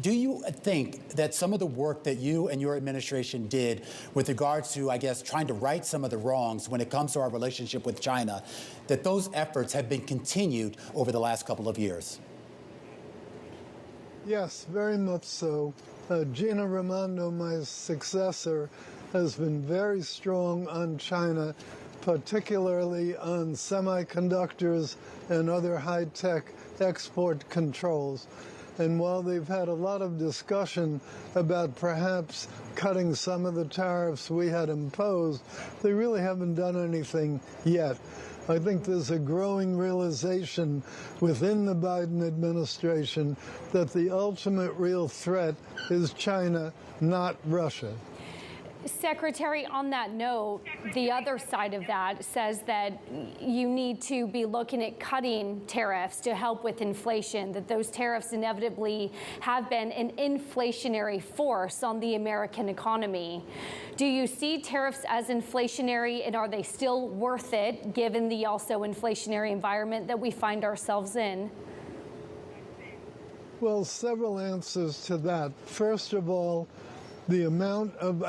Do you think that some of the work that you and your administration did with regards to, I guess, trying to right some of the wrongs when it comes to our relationship with China, that those efforts have been continued over the last couple of years? Yes, very much so. Gina Raimondo, my successor, has been very strong on China, particularly on semiconductors and other high-tech export controls. And while they've had a lot of discussion about perhaps cutting some of the tariffs we had imposed, they really haven't done anything yet. I think there's a growing realization within the Biden administration that the ultimate real threat is China, not Russia. Secretary, on that note, the other side of that says that you need to be looking at cutting tariffs to help with inflation, that those tariffs inevitably have been an inflationary force on the American economy. Do you see tariffs as inflationary, and are they still worth it, given the also inflationary environment that we find ourselves in? Well, several answers to that. First of all, the amount of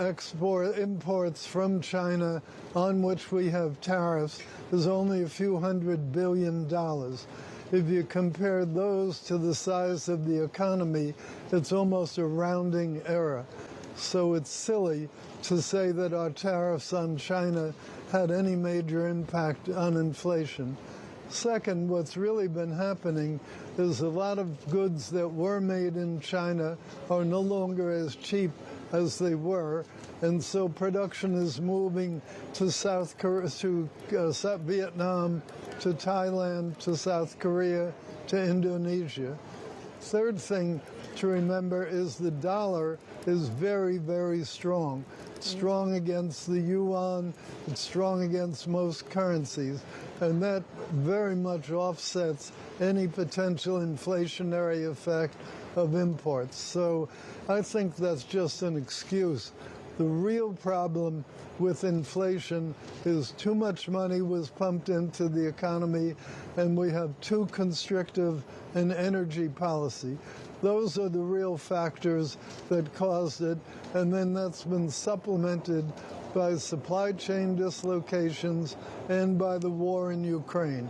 imports from China on which we have tariffs is only a few $100 billion. If you compare those to the size of the economy, it's almost a rounding error. So it's silly to say that our tariffs on China had any major impact on inflation. Second, what's really been happening is a lot of goods that were made in China are no longer as cheap as they were, and so production is moving to South Korea, to Vietnam, to Thailand, to South Korea, to Indonesia. Third thing to remember is the dollar is very, very strong. It's strong against the yuan, it's strong against most currencies, and that very much offsets any potential inflationary effect of imports. So I think that's just an excuse. The real problem with inflation is too much money was pumped into the economy, and we have too constrictive an energy policy. Those are the real factors that caused it, and then that's been supplemented by supply chain dislocations and by the war in Ukraine.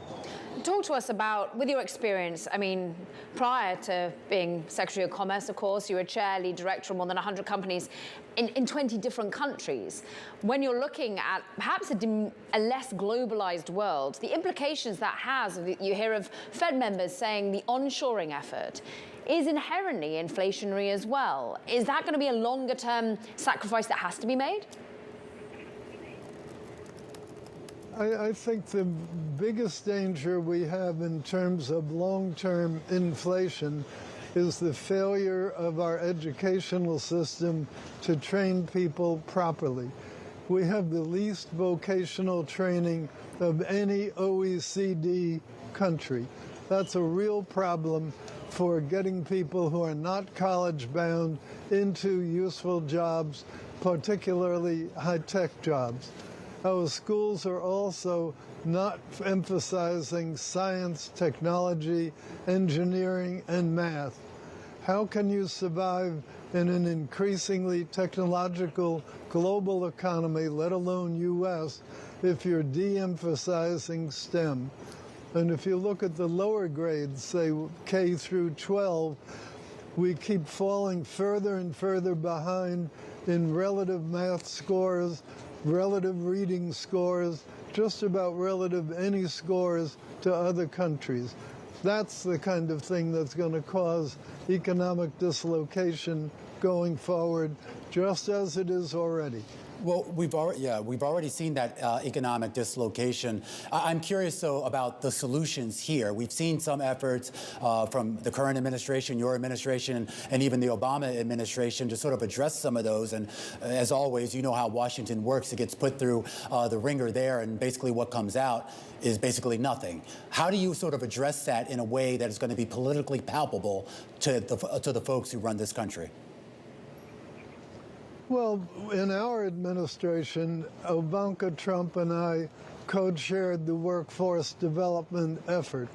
Talk to us about, with your experience, I mean, prior to being Secretary of Commerce, of course, you were chair, lead director of more than 100 companies in 20 different countries. When you're looking at perhaps a less globalized world, the implications that has, you hear of Fed members saying the onshoring effort is inherently inflationary as well. Is that going to be a longer-term sacrifice that has to be made? I think the biggest danger we have in terms of long-term inflation is the failure of our educational system to train people properly. We have the least vocational training of any OECD country. That's a real problem for getting people who are not college-bound into useful jobs, particularly high-tech jobs. Our schools are also not emphasizing science, technology, engineering, and math. How can you survive in an increasingly technological global economy, let alone U.S., if you're de-emphasizing STEM? And if you look at the lower grades, say K through 12, we keep falling further and further behind in relative math scores, relative reading scores, just about relative any scores to other countries. That's the kind of thing that's going to cause economic dislocation going forward, just as it is already. Well, we've already seen that economic dislocation. I'm curious, though, about the solutions here. We've seen some efforts from the current administration, your administration, and even the Obama administration to sort of address some of those. And as always, you know how Washington works. It gets put through the ringer there, and basically what comes out is basically nothing. How do you sort of address that in a way that is going to be politically palpable to the folks who run this country? Well, in our administration, Ivanka Trump and I co-chaired the workforce development effort.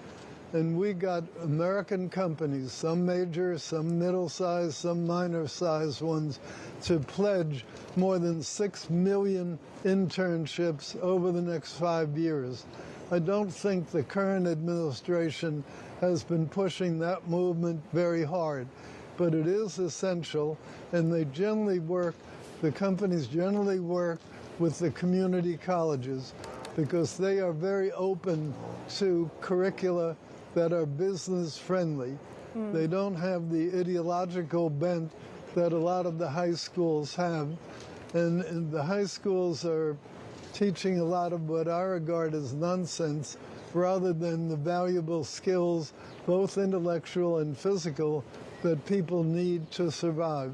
And we got American companies, some major, some middle-sized, some minor-sized ones, to pledge more than 6 million internships over the next 5 years. I don't think the current administration has been pushing that movement very hard, but it is essential, and they generally work, the companies generally work with the community colleges because they are very open to curricula that are business friendly. They don't have the ideological bent that a lot of the high schools have. And the high schools are teaching a lot of what I regard as nonsense rather than the valuable skills, both intellectual and physical, that people need to survive.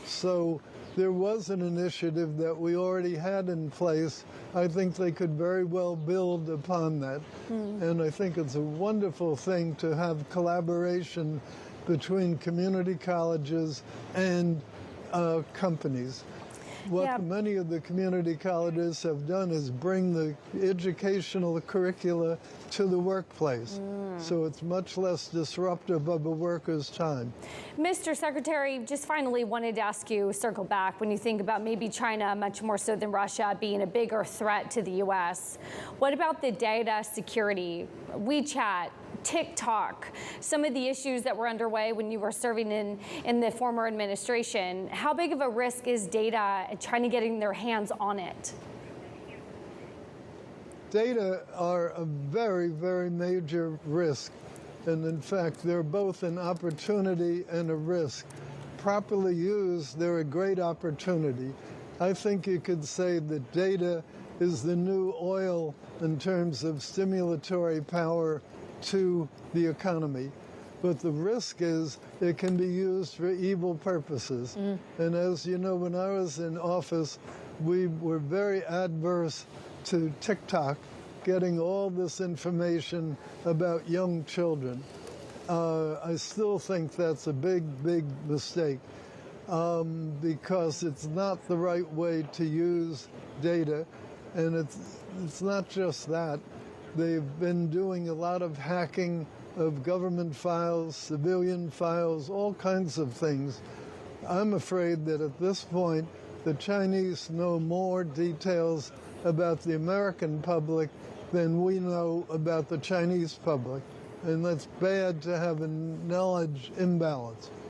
So there was an initiative that we already had in place. I think they could very well build upon that. And I think it's a wonderful thing to have collaboration between community colleges and companies. What many of the community colleges have done is bring the educational curricula to the workplace. So it's much less disruptive of a worker's time. Mr. Secretary, just finally wanted to ask you, circle back, when you think about maybe China, much more so than Russia, being a bigger threat to the U.S., what about the data security, WeChat, TikTok, some of the issues that were underway when you were serving in the former administration? How big of a risk is data and China getting their hands on it? Data are a very, very major risk. And in fact, they're both an opportunity and a risk. Properly used, they're a great opportunity. I think you could say that data is the new oil in terms of stimulatory power to the economy. But the risk is it can be used for evil purposes. And as you know, when I was in office, we were very adverse to TikTok getting all this information about young children. I still think that's a big, big mistake because it's not the right way to use data. And it's not just that. They've been doing a lot of hacking of government files, civilian files, all kinds of things. I'm afraid that at this point, the Chinese know more details about the American public than we know about the Chinese public. And that's bad to have a knowledge imbalance.